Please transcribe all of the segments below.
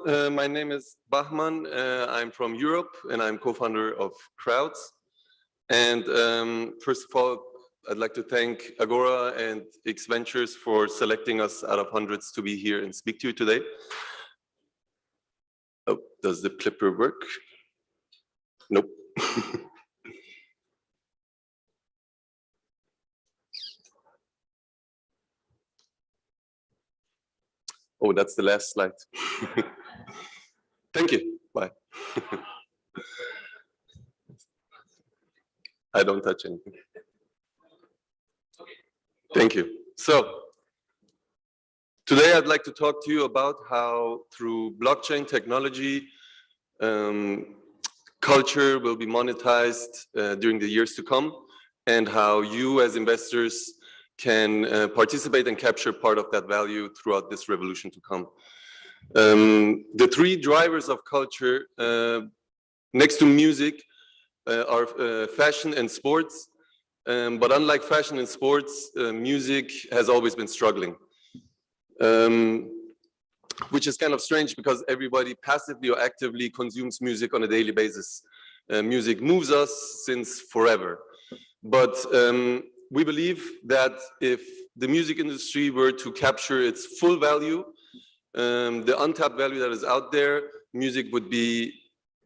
my name is Bahman. I'm from Europe and I'm co-founder of Krowdz. And first of all, I'd like to thank Agora and X Ventures for selecting us out of hundreds to be here and speak to you today. Oh, does the clipper work? Nope. Oh, that's the last slide. Thank you. Bye. I don't touch anything. Thank you. So, today I'd like to talk to you about how through blockchain technology, culture will be monetized during the years to come, and how you as investors can participate and capture part of that value throughout this revolution to come. The three drivers of culture, next to music, are fashion and sports. But unlike fashion and sports, music has always been struggling. Which is kind of strange because everybody passively or actively consumes music on a daily basis. Music moves us since forever. But we believe that if the music industry were to capture its full value, the untapped value that is out there, music would be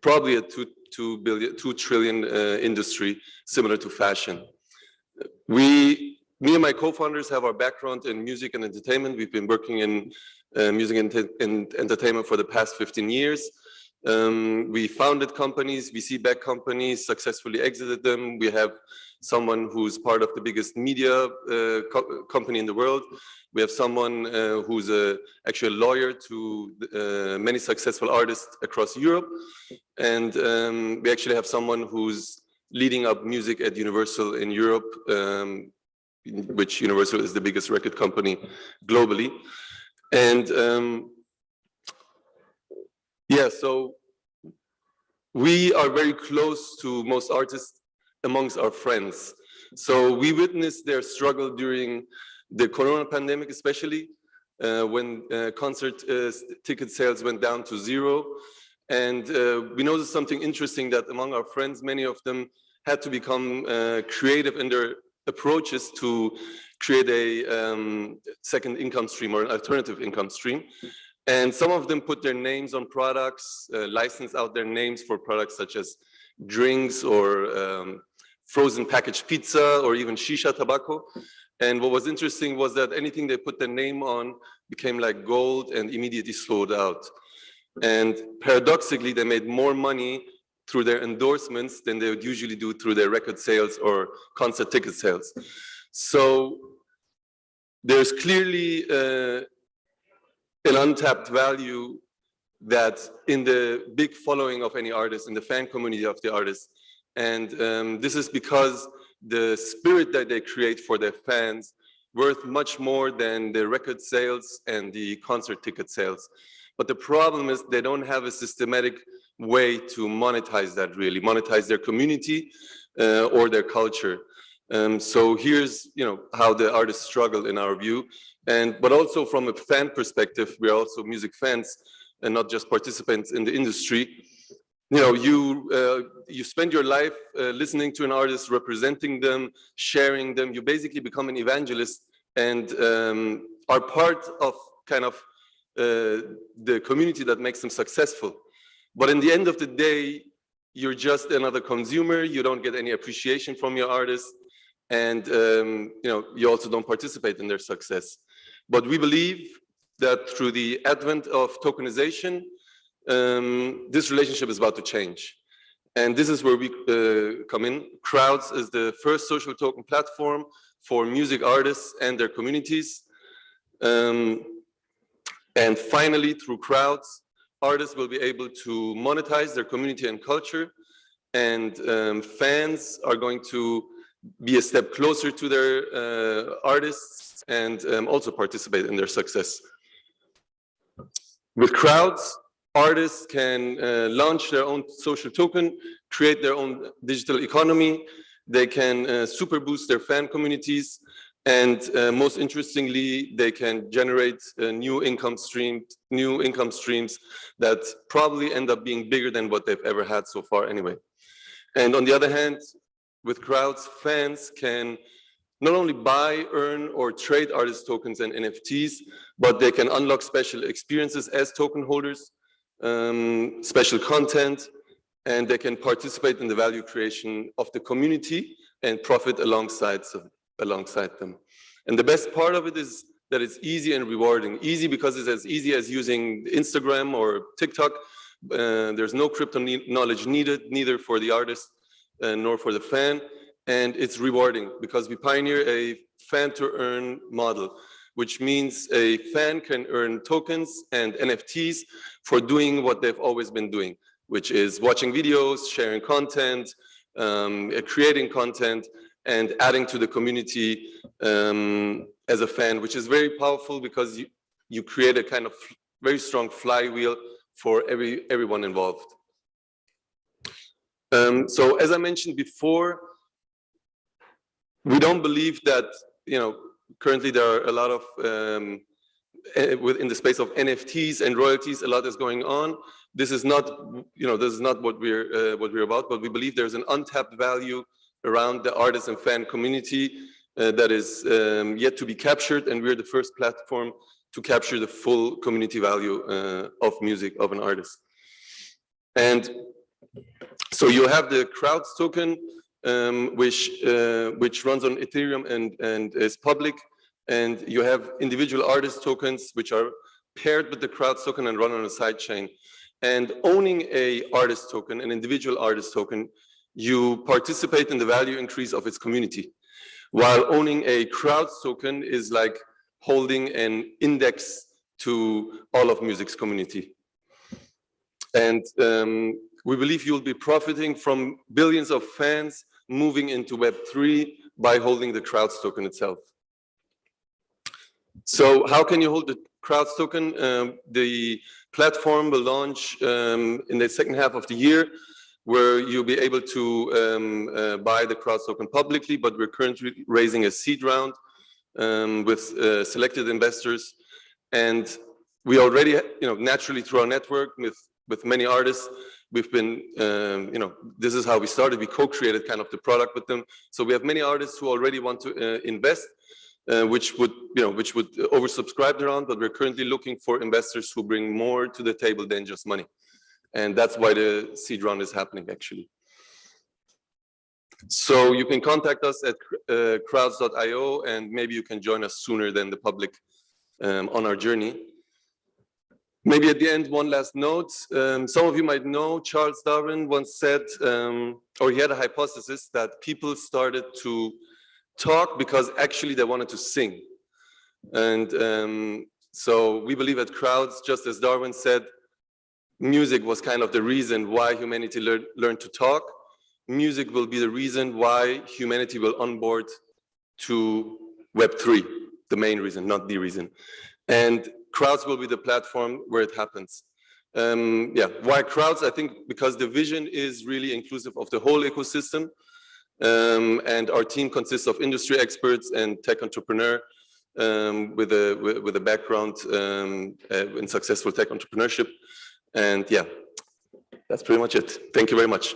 probably a 2 trillion industry, similar to fashion. Me and my co-founders have our background in music and entertainment. We've been working in music and entertainment for the past 15 years. We founded companies, VC-backed companies, successfully exited them. We have someone who's part of the biggest media company in the world. We have someone who's actually a lawyer to many successful artists across Europe. And we actually have someone who's leading up music at Universal in Europe, which Universal is the biggest record company globally. And yeah, so we are very close to most artists amongst our friends. So we witnessed their struggle during the Corona pandemic, especially when concert ticket sales went down to zero. And we noticed something interesting, that among our friends, many of them had to become creative in their approaches to create a second income stream or an alternative income stream. And some of them put their names on products, licensed out their names for products such as drinks or frozen packaged pizza or even shisha tobacco. And what was interesting was that anything they put their name on became like gold and immediately sold out. And paradoxically, they made more money through their endorsements than they would usually do through their record sales or concert ticket sales. So there's clearly an untapped value that in the big following of any artist, in the fan community of the artist. And this is because the spirit that they create for their fans worth much more than the record sales and the concert ticket sales. But the problem is they don't have a systematic way to monetize that, really, monetize their community or their culture. So here's how the artists struggle in our view. But also from a fan perspective, we are also music fans and not just participants in the industry. You spend your life listening to an artist, representing them, sharing them. You basically become an evangelist and are part of kind of the community that makes them successful. But in the end of the day, you're just another consumer. You don't get any appreciation from your artist, and you also don't participate in their success. But we believe that through the advent of tokenization, this relationship is about to change. And this is where we come in. Krowdz is the first social token platform for music artists and their communities. And finally, through Krowdz, artists will be able to monetize their community and culture, and fans are going to be a step closer to their artists and also participate in their success. With Krowdz, artists can launch their own social token, create their own digital economy. They can super boost their fan communities. And most interestingly, they can generate new income streams that probably end up being bigger than what they've ever had so far anyway. And on the other hand, with Krowdz, fans can not only buy, earn, or trade artist tokens and NFTs, but they can unlock special experiences as token holders, special content, and they can participate in the value creation of the community and profit alongside them. And the best part of it is that it's easy and rewarding. Easy because it's as easy as using Instagram or TikTok. There's no crypto knowledge needed, neither for the artist nor for the fan. And it's rewarding because we pioneer a fan to earn model, which means a fan can earn tokens and NFTs for doing what they've always been doing, which is watching videos, sharing content, creating content, and adding to the community as a fan, which is very powerful because you create a kind of very strong flywheel for everyone involved. So as I mentioned before, we don't believe that, currently there are a lot of, in the space of NFTs and royalties, a lot is going on. This is not, this is not what we're about, but we believe there's an untapped value around the artist and fan community that is yet to be captured, and we're the first platform to capture the full community value of music of an artist. And so you have the Krowdz token, which runs on Ethereum and is public, and you have individual artist tokens which are paired with the Krowdz token and run on a sidechain. And owning a artist token, an individual artist token, you participate in the value increase of its community. While owning a Krowdz token is like holding an index to all of music's community. And we believe you'll be profiting from billions of fans moving into Web3 by holding the Krowdz token itself. So how can you hold the Krowdz token? The platform will launch in the second half of the year, where you'll be able to buy the Krowdz token publicly, but we're currently raising a seed round with selected investors. And we already, naturally through our network with many artists, we've been, this is how we started. We co-created kind of the product with them. So we have many artists who already want to invest, which would oversubscribe the round, but we're currently looking for investors who bring more to the table than just money. And that's why the seed round is happening, actually. So you can contact us at krowdz.io, and maybe you can join us sooner than the public on our journey. Maybe at the end, one last note. Some of you might know Charles Darwin once said, or he had a hypothesis that people started to talk because actually they wanted to sing. And so we believe at Krowdz, just as Darwin said, music was kind of the reason why humanity learned to talk. Music will be the reason why humanity will onboard to Web3, the main reason, not the reason. And Krowdz will be the platform where it happens. Why Krowdz? I think because the vision is really inclusive of the whole ecosystem. And our team consists of industry experts and tech entrepreneur with a background in successful tech entrepreneurship. And yeah, that's pretty much it. Thank you very much.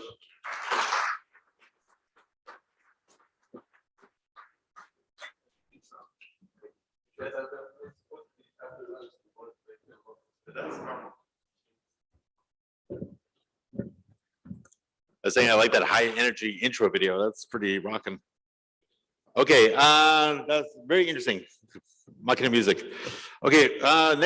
I was saying I like that high energy intro video. That's pretty rocking. Okay, that's very interesting. Marketing music. Okay, next.